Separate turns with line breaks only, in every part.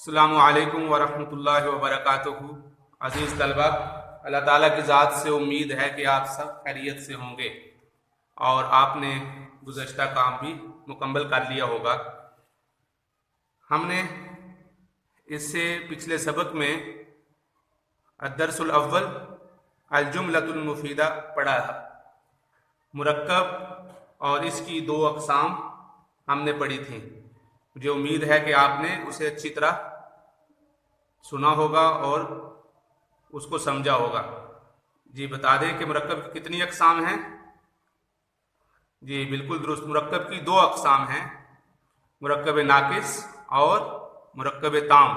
अस्सलामु अलैकुम वरहमतुल्लाहि वबरकातुहू। अज़ीज़ तलबा, अल्लाह ताला की ज़ात से उम्मीद है कि आप सब खैरियत से होंगे और आपने गुज़श्ता काम भी मुकम्मल कर लिया होगा। हमने इससे पिछले सबक में अद्दर्सुल अव्वल अल-जुमलतुल मुफीदा पढ़ा था। मुरक्कब और इसकी दो अक़साम हमने पढ़ी थी। मुझे उम्मीद है कि आपने उसे अच्छी तरह सुना होगा और उसको समझा होगा। जी बता दें कि मुरक्कब की कितनी अक़साम हैं? जी बिल्कुल दुरुस्त, मुरक्कब की दो अक़साम हैं, मुरक्कब नाकिस और मुरक्कब ताम।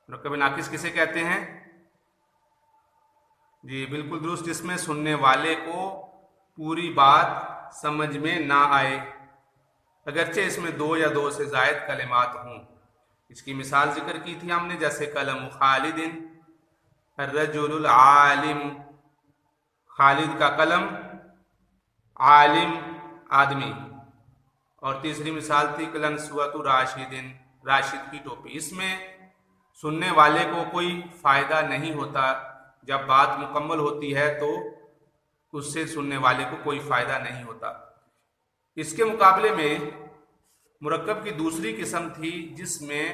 मुरक्कब नाकिस किसे कहते हैं? जी बिल्कुल दुरुस्त, जिसमें सुनने वाले को पूरी बात समझ में ना आए, अगरचे इसमें दो या दो से ज़ायद कलिमात हों। इसकी मिसाल जिक्र की थी हमने, जैसे कलम खालिदिन अर्रजुलुल आलिम, खालिद का कलम, आलिम आदमी। और तीसरी मिसाल थी कलन सुवतु राशिदिन, राशिद की टोपी। इसमें सुनने वाले को कोई फ़ायदा नहीं होता, जब बात मुकम्मल होती है तो उससे सुनने वाले को कोई फ़ायदा नहीं होता। इसके मुकाबले में मुरक्कब की दूसरी किस्म थी, जिसमें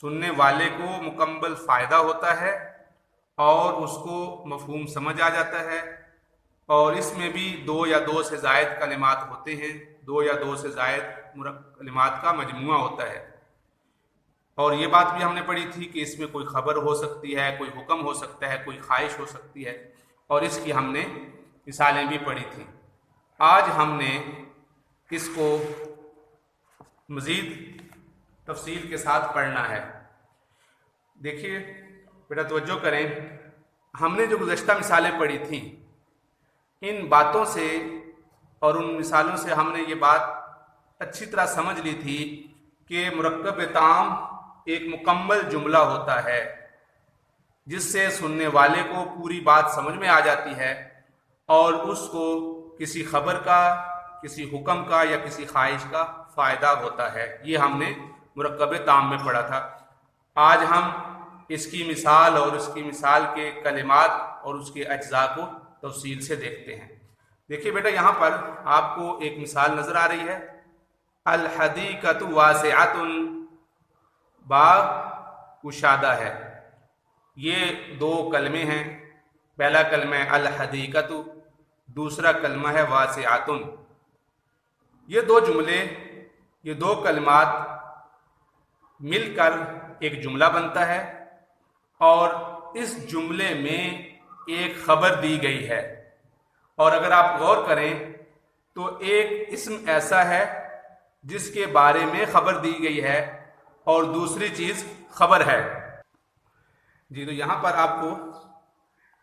सुनने वाले को मुकम्मल फ़ायदा होता है और उसको मफ़हूम समझ आ जाता है, और इसमें भी दो या दो से ज़ायद कलिमात होते हैं, दो या दो से ज़ायद कलिमात का मजमुआ होता है। और ये बात भी हमने पढ़ी थी कि इसमें कोई ख़बर हो सकती है, कोई हुक्म हो सकता है, कोई ख्वाहिश हो सकती है, और इसकी हमने मिसालें भी पढ़ी थी। आज हमने इसको मज़ीद तफसील के साथ पढ़ना है। देखिए बेटा, तवज्जो करें, हमने जो गुज़श्ता मिसालें पढ़ी थी, इन बातों से और उन मिसालों से हमने ये बात अच्छी तरह समझ ली थी कि मुरक्कब ताम एक मुकम्मल जुमला होता है, जिससे सुनने वाले को पूरी बात समझ में आ जाती है और उसको किसी खबर का, किसी हुक्म का या किसी ख्वाहिश का फ़ायदा होता है। ये हमने मुरक्कब ताम में पढ़ा था। आज हम इसकी मिसाल और इसकी मिसाल के कलिमात और उसके अज्जा को तफसील से देखते हैं। देखिए बेटा, यहाँ पर आपको एक मिसाल नज़र आ रही है। अल हदीक़तु वासिअतुन, बाग कुशादा है। ये दो कलमे हैं। पहला कलमा है अल हदीक़तु, दूसरा कलमा है वासिअतुन। ये दो जुमले, ये दो कलमात मिलकर एक जुमला बनता है, और इस जुमले में एक खबर दी गई है। और अगर आप गौर करें तो एक इस्म ऐसा है जिसके बारे में खबर दी गई है और दूसरी चीज़ खबर है। जी, तो यहाँ पर आपको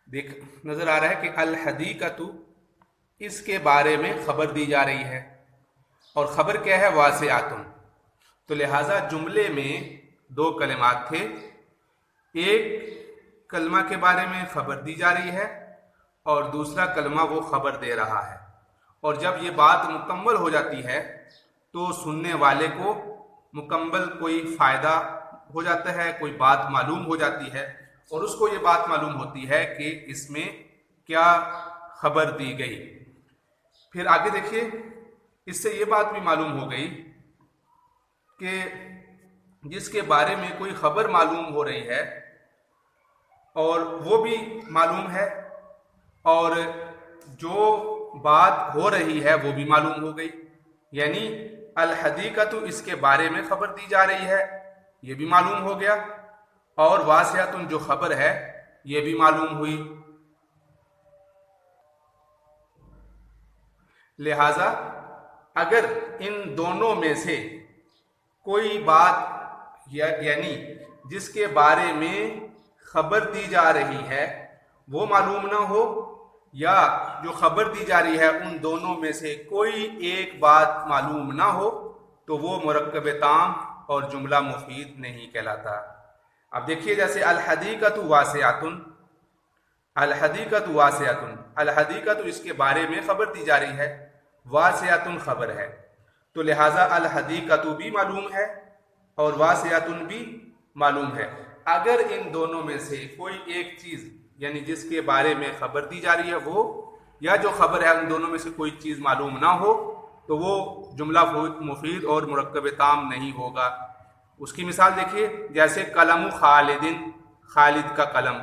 देख नज़र आ रहा है कि अल हदीक़तु, इसके बारे में खबर दी जा रही है, और ख़बर क्या है? वासिअतुन। तो लिहाजा जुमले में दो कलिमात थे, एक कलमा के बारे में ख़बर दी जा रही है और दूसरा कलमा वो ख़बर दे रहा है। और जब ये बात मुकम्मल हो जाती है तो सुनने वाले को मुकम्मल कोई फ़ायदा हो जाता है, कोई बात मालूम हो जाती है, और उसको ये बात मालूम होती है कि इसमें क्या ख़बर दी गई। फिर आगे देखिए, इससे ये बात भी मालूम हो गई कि जिसके बारे में कोई ख़बर मालूम हो रही है और वो भी मालूम है, और जो बात हो रही है वो भी मालूम हो गई। यानी अल हदीक़तु, इसके बारे में ख़बर दी जा रही है, ये भी मालूम हो गया, और वासिअतुन जो ख़बर है ये भी मालूम हुई। लिहाजा अगर इन दोनों में से कोई बात यानी जिसके बारे में खबर दी जा रही है वो मालूम ना हो, या जो खबर दी जा रही है उन दोनों में से कोई एक बात मालूम ना हो, तो वो मुरक्कब ताम और जुमला मुफीद नहीं कहलाता। अब देखिए, जैसे अल हदीक़तु वासिअतुन, अल हदीक़तु वासिअतुन, अल हदीक़तु इसके बारे में खबर दी जा रही है, वासिअतुन खबर है, तो लिहाजा अल हदीक़तु भी मालूम है और वासिअतुन भी معلوم ہے۔ اگر ان دونوں میں سے کوئی ایک چیز یعنی جس کے بارے میں خبر دی جا رہی ہے وہ یا جو خبر ہے ان دونوں میں سے کوئی چیز معلوم نہ ہو تو وہ جملہ مفید اور مرکب تام نہیں ہوگا۔ اس کی مثال دیکھیے، جیسے قلم خالدن، خالد کا قلم۔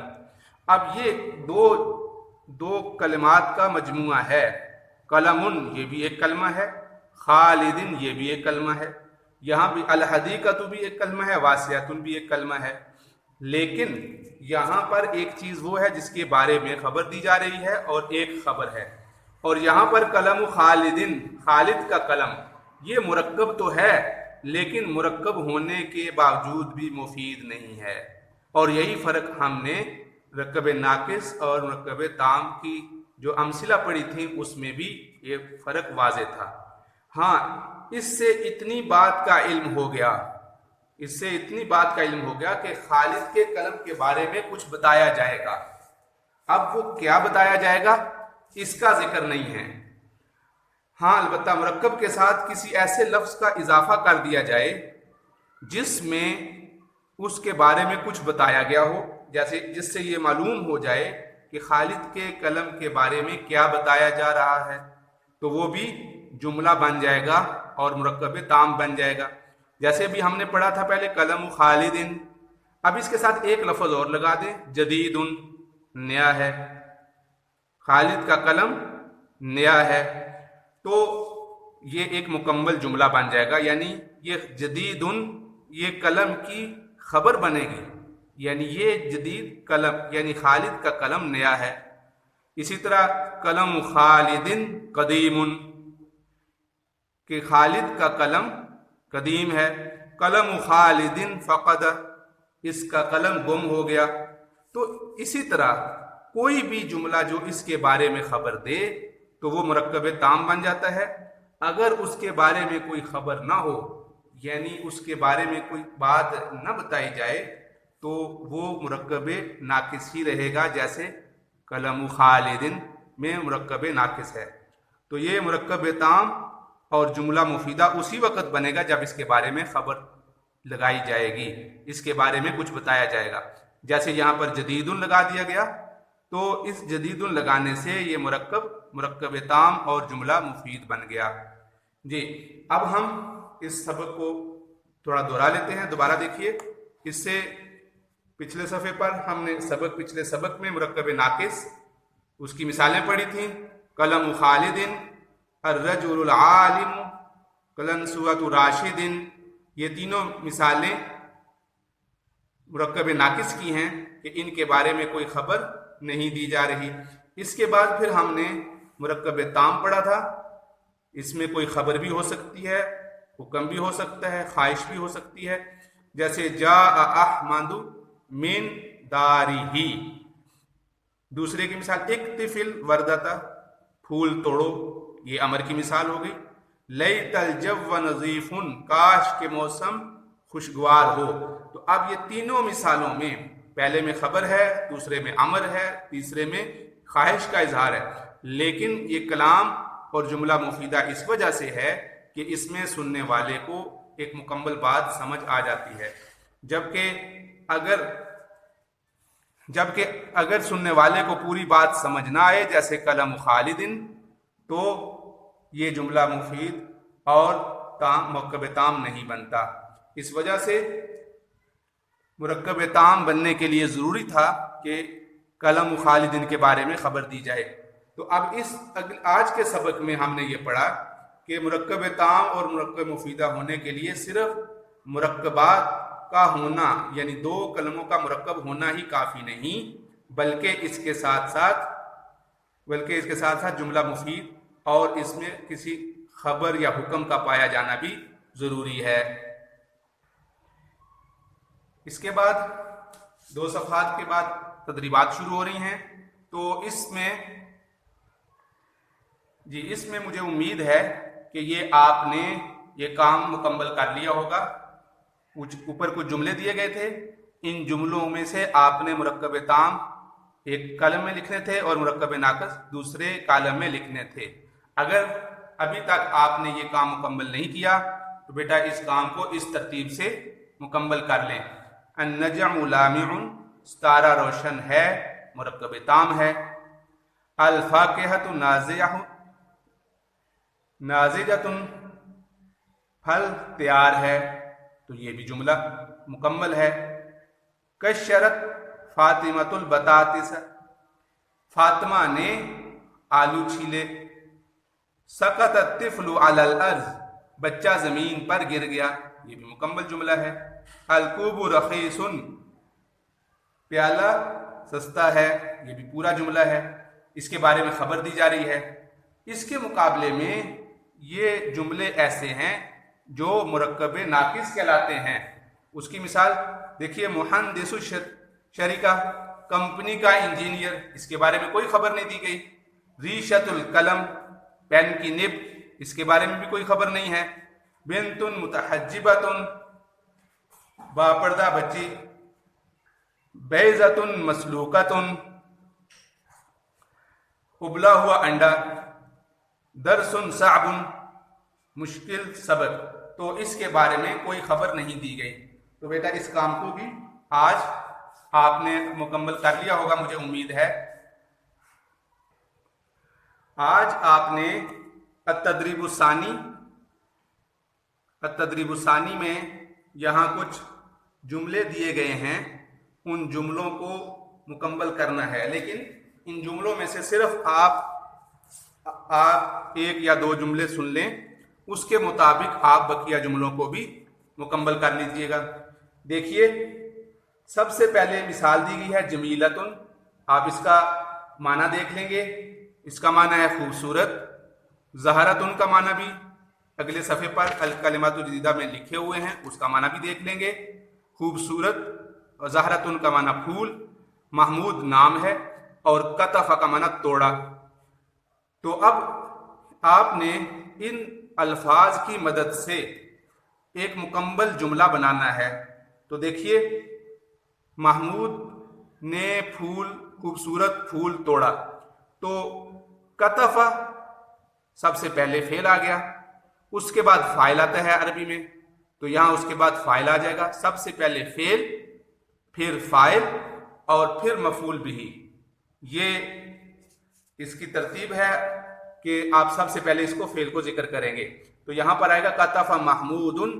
اب یہ دو کلمات کا مجموعہ ہے، قلم یہ بھی ایک کلمہ ہے، خالدن یہ بھی ایک کلمہ ہے، یہاں بھی الحدیقۃ بھی ایک کلمہ ہے، واسعۃ بھی ایک کلمہ ہے، لیکن یہاں پر ایک چیز وہ ہے جس کے بارے میں خبر دی جا رہی ہے اور ایک خبر ہے، اور یہاں پر قلم خالدن، خالد کا قلم، یہ مرکب تو ہے لیکن مرکب ہونے کے باوجود بھی مفید نہیں ہے، اور یہی فرق ہم نے مرکب ناقص اور مرکب تام کی جو امثلہ پڑھی تھی اس میں بھی یہ فرق واضح تھا۔ ہاں، اس سے اتنی بات کا علم ہو گیا کہ خالد کے قلم کے بارے میں کچھ بتایا جائے گا۔ اب وہ کیا بتایا جائے گا اس کا ذکر نہیں ہے۔ ہاں، البتہ مرکب کے ساتھ کسی ایسے لفظ کا اضافہ کر دیا جائے جس میں اس کے بارے میں کچھ بتایا گیا ہو، جیسے جس سے یہ معلوم ہو جائے کہ خالد کے قلم کے بارے میں کیا بتایا جا رہا ہے، تو وہ بھی جملہ بن جائے گا اور مرکب تام بن جائے گا۔ جیسے بھی ہم نے پڑھا تھا پہلے قلم خالدن، اب اس کے ساتھ ایک لفظ اور لگا دیں، جدید، نیا ہے، خالد کا قلم نیا ہے، تو یہ ایک مکمل جملہ بن جائے گا، یعنی یہ جدید یہ قلم کی خبر بنے گی، یعنی یہ جدید قلم یعنی خالد کا قلم نیا ہے۔ اسی طرح قلم خالدن قدیم، کہ خالد کا قلم قدیم ہے، قلم خالدن فقد، اس کا قلم گم ہو گیا۔ تو اسی طرح کوئی بھی جملہ جو اس کے بارے میں خبر دے تو وہ مرکب تام بن جاتا ہے۔ اگر اس کے بارے میں کوئی خبر نہ ہو، یعنی اس کے بارے میں کوئی بات نہ بتائی جائے، تو وہ مرکب ناقص ہی رہے گا، جیسے قلم خالدن میں مرکب ناقص ہے۔ تو یہ مرکب تام اور جملہ مفیدہ اسی وقت بنے گا جب اس کے بارے میں خبر لگائی جائے گی، اس کے بارے میں کچھ بتایا جائے گا۔ جیسے یہاں پر جدید لگا دیا گیا، تو اس جدید لگانے سے یہ مرکب تام اور جملہ مفید بن گیا۔ جی، اب ہم اس سبق کو تھوڑا دہرا لیتے ہیں، دوبارہ دیکھیے۔ اس سے پچھلے صفحے پر ہم نے پچھلے سبق میں مرکب ناقص اس کی مثالیں پڑھی تھیں، قلم خالدن، الرجل العالم، قلنسوۃ راشد، یہ تینوں مثالیں مرکب ناقص کی ہیں کہ ان کے بارے میں کوئی خبر نہیں دی جا رہی۔ اس کے بعد پھر ہم نے مرکب تام پڑھا تھا، اس میں کوئی خبر بھی ہو سکتی ہے، حکم بھی ہو سکتا ہے، خواہش بھی ہو سکتی ہے، جیسے جاء احمد من دارہ۔ دوسرے کی مثال اقطف الوردۃ، پھول توڑو، یہ امر کی مثال ہو گئی۔ لیت الجو نظیف، کاش کے موسم خوشگوار ہو۔ تو اب یہ تینوں مثالوں میں پہلے میں خبر ہے، دوسرے میں امر ہے، تیسرے میں خواہش کا اظہار ہے، لیکن یہ کلام اور جملہ مفیدہ اس وجہ سے ہے کہ اس میں سننے والے کو ایک مکمل بات سمجھ آ جاتی ہے، جبکہ اگر سننے والے کو پوری بات سمجھ نہ آئے، جیسے قلم خالدن، تو یہ جملہ مفید اور مرکب تام نہیں بنتا۔ اس وجہ سے مرکب تام بننے کے لیے ضروری تھا کہ قلم خالدن کے بارے میں خبر دی جائے۔ تو اب آج کے سبق میں ہم نے یہ پڑھا کہ مرکب تام اور مرکب مفیدہ ہونے کے لیے صرف مرکبات کا ہونا، یعنی دو کلموں کا مرکب ہونا ہی کافی نہیں، بلکہ اس کے ساتھ ساتھ جملہ مفید اور اس میں کسی خبر یا حکم کا پایا جانا بھی ضروری ہے۔ اس کے بعد 2 صفحات کے بعد تدریبات شروع ہو رہی ہیں، تو اس میں مجھے امید ہے کہ یہ آپ نے یہ کام مکمل کر لیا ہوگا۔ اوپر کچھ جملے دیے گئے تھے، ان جملوں میں سے آپ نے مرکب تام ایک کالم میں لکھنے تھے اور مرکب ناقص دوسرے کالم میں لکھنے تھے۔ اگر ابھی تک آپ نے یہ کام مکمل نہیں کیا تو بیٹا اس کام کو اس ترتیب سے مکمل کر لیں۔ النجم लामिउ, सितारा रोशन है, मुरक्कब ताम है. अल-फाकिहतु नाज़िअह, नाज़िजतुन, फल तैयार है, तो ये भी जुमला मुकम्मल है. कशरत फातिमतुल बतातिस, फातिमा ने आलू छीले. सकत तिफलु अलल अर्ज, बच्चा जमीन पर गिर गया, ये भी मुकम्मल जुमला है. अलकूबु रखीसुन, प्याला सस्ता है, ये भी पूरा जुमला है. इसके बारे में खबर दी जा रही है. इसके मुकाबले में ये जुमले ऐसे हैं जो मुरक्कब नाकिस कहलाते हैं. उसकी मिसाल देखिए, मुहंदिसु शरीका, कंपनी का इंजीनियर, इसके बारे में कोई खबर नहीं दी गई. रीशतुल कलम, पेन की निब, इसके बारे में भी कोई खबर नहीं है. बिन्तुन मुतहज्जिबतुन, बापर्दा बच्ची. बैज़तुन मसलूकतुन, उबला हुआ अंडा. दरसुन साबुन, मुश्किल सबक. तो इसके बारे में कोई खबर नहीं दी गई. तो बेटा इस काम को भी आज आपने मुकम्मल कर लिया होगा, मुझे उम्मीद है. आज आपने अत-तदरीबुस्सानी में यहाँ कुछ जुमले दिए गए हैं, उन जुमलों को मुकम्मल करना है. लेकिन इन जुमलों में से सिर्फ आप एक या दो जुमले सुन लें, उसके मुताबिक आप बकिया जुमलों को भी मुकम्मल कर लीजिएगा. देखिए, सबसे पहले मिसाल दी गई है जमीलतुन. आप इसका माना देख लेंगे. इसका माना है खूबसूरत. ज़हरतुन का माना भी अगले सफ़े पर अल-कलिमातुल जदीदा में लिखे हुए हैं, उसका माना भी देख लेंगे. खूबसूरत और ज़हरतुन का माना फूल. महमूद नाम है और कतफ़ का माना तोड़ा. तो अब आपने इन अल्फाज की मदद से एक मुकम्मल जुमला बनाना है. तो देखिए, महमूद ने खूबसूरत फूल तोड़ा. तो कतफ़ सबसे पहले फेल आ गया, उसके बाद फाइल आता है अरबी में, तो यहाँ उसके बाद फाइल आ जाएगा. सबसे पहले फेल, फिर फाइल और फिर मफूल बिही. ये इसकी तरतीब है कि आप सबसे पहले इसको फेल को जिक्र करेंगे. तो यहाँ पर आएगा कतफ़ महमूदुन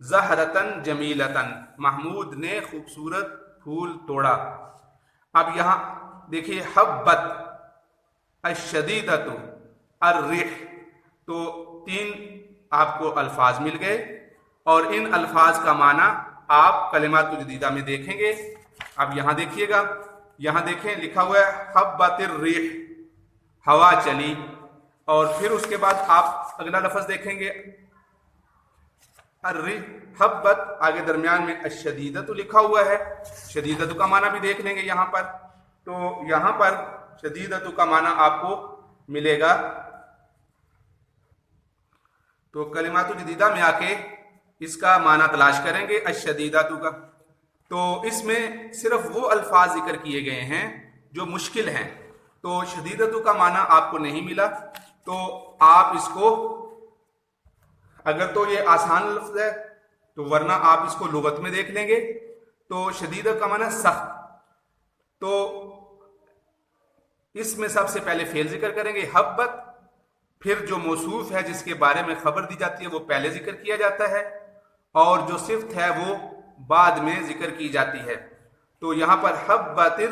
ज़हरतन जमीलतन, महमूद ने खूबसूरत फूल तोड़ा. अब यहाँ देखिए, हब्बत अश्शदीदतु अर्रिह, तो 3 आपको अल्फाज मिल गए और इन अल्फाज का माना आप कलिमातुल जदीदा में देखेंगे. अब यहाँ देखिएगा, यहाँ देखें लिखा हुआ है हब्बतिर रिह, हवा चली. और फिर उसके बाद आप अगला लफ्ज़ देखेंगे अर्रिह, हब्बत, आगे दरमियान में अश्शदीदतु लिखा हुआ है. शदीदतु का माना भी देख लेंगे यहाँ पर. तो यहाँ पर शदीदतु का माना आपको मिलेगा. तो कलिमातुल जदीदा में आके इसका माना तलाश करेंगे अश्शदीदतु का. तो इसमें सिर्फ वो अल्फाज जिक्र किए गए हैं जो मुश्किल हैं. तो शदीदतु का माना आपको नहीं मिला, तो आप इसको, अगर तो ये आसान लफ्ज़ है तो वरना आप इसको लुगत में देख लेंगे. तो शदीद का माना सख्त. तो इसमें सबसे पहले फेल जिक्र करेंगे हब्बत, फिर जो मौसूफ है जिसके बारे में खबर दी जाती है वो पहले जिक्र किया जाता है और जो सिफ्त है वो बाद में जिक्र की जाती है. तो यहाँ पर हब्बतिर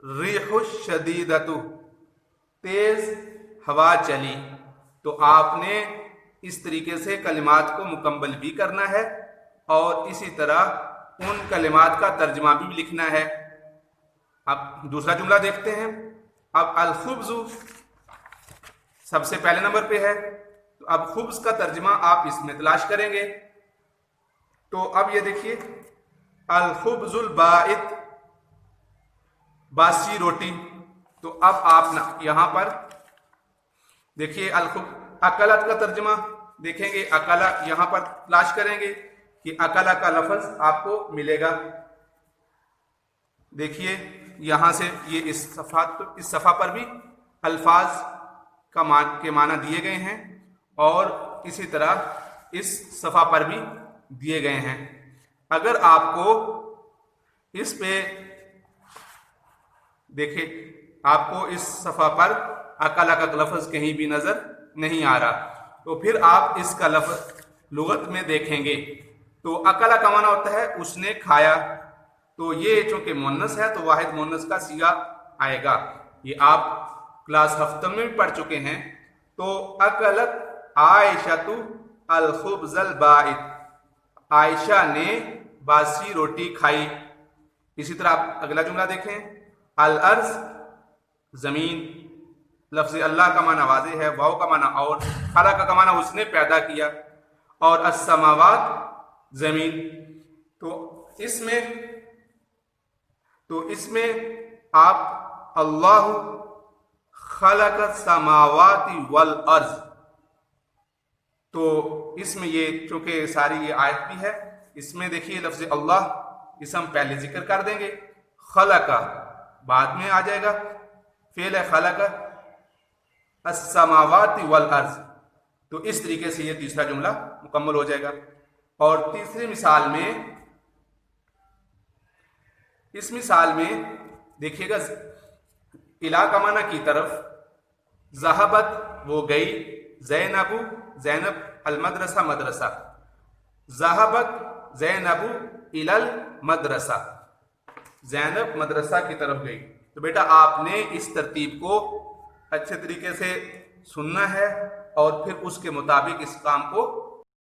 रिहुश शदीदतु, तेज हवा चली. तो आपने इस तरीके से कलिमात को मुकम्मल भी करना है और इसी तरह उन कलिमात का तर्जमा भी लिखना है. अब दूसरा जुमला देखते हैं. अब अल-खुब्ज़ु सबसे पहले नंबर पे है. तो अब खुब्ज़ का तर्जमा आप इसमें तलाश करेंगे. तो अब ये देखिए, अल-खुब्ज़ुल बाइत, बासी रोटी. तो अब आप ना यहाँ पर देखिए अकलत का तर्जमा देखेंगे. अकला यहाँ पर तलाश करेंगे कि अकला का लफ्ज़ आपको मिलेगा. देखिए यहाँ से ये इस सफ़ा पर भी अल्फाज के माना दिए गए हैं और इसी तरह इस सफ़ा पर भी दिए गए हैं. अगर आपको اس پہ دیکھیں آپ کو اس صفحہ پر اکلا کا لفظ کہیں بھی نظر نہیں آ رہا، تو پھر آپ اس کا لفظ لغت میں دیکھیں گے تو اکلا کا معنی ہوتا ہے اس نے کھایا، تو یہ چونکہ مؤنث ہے تو واحد مؤنث کا صیغہ آئے گا۔ یہ آپ کلاس ہفتم میں بھی پڑھ چکے ہیں۔ تو اکلت عائشۃ الخبز البائد، عائشہ نے باسی روٹی کھائی۔ اسی طرح آپ اگلا جملہ دیکھیں، الارض زمین، لفظ اللہ کا معنی واضح ہے، واو کا معنی اور، خلق کا معنی اس نے پیدا کیا، اور السماوات زمین۔ تو اس میں آپ اللہ خلق السماوات والارض، تو اس میں یہ چونکہ ساری یہ آیت بھی ہے، اس میں دیکھیے لفظ اللہ اسم پہلے ذکر کر دیں گے، خلق بعد میں آ جائے گا، فعل خلق السماوات والارض۔ تو اس طریقے سے یہ تیسرا جملہ مکمل ہو جائے گا۔ اور تیسری مثال میں، اس مثال میں دیکھیے گا الا کا معنی کی طرف، ذہبت وہ گئی، زینب زینب المدرسہ مدرسہ، ذہبت زینب الی المدرسہ، زینب مدرسہ کی طرف گئی۔ تو بیٹا آپ نے اس ترتیب کو اچھے طریقے سے سننا ہے اور پھر اس کے مطابق اس کام کو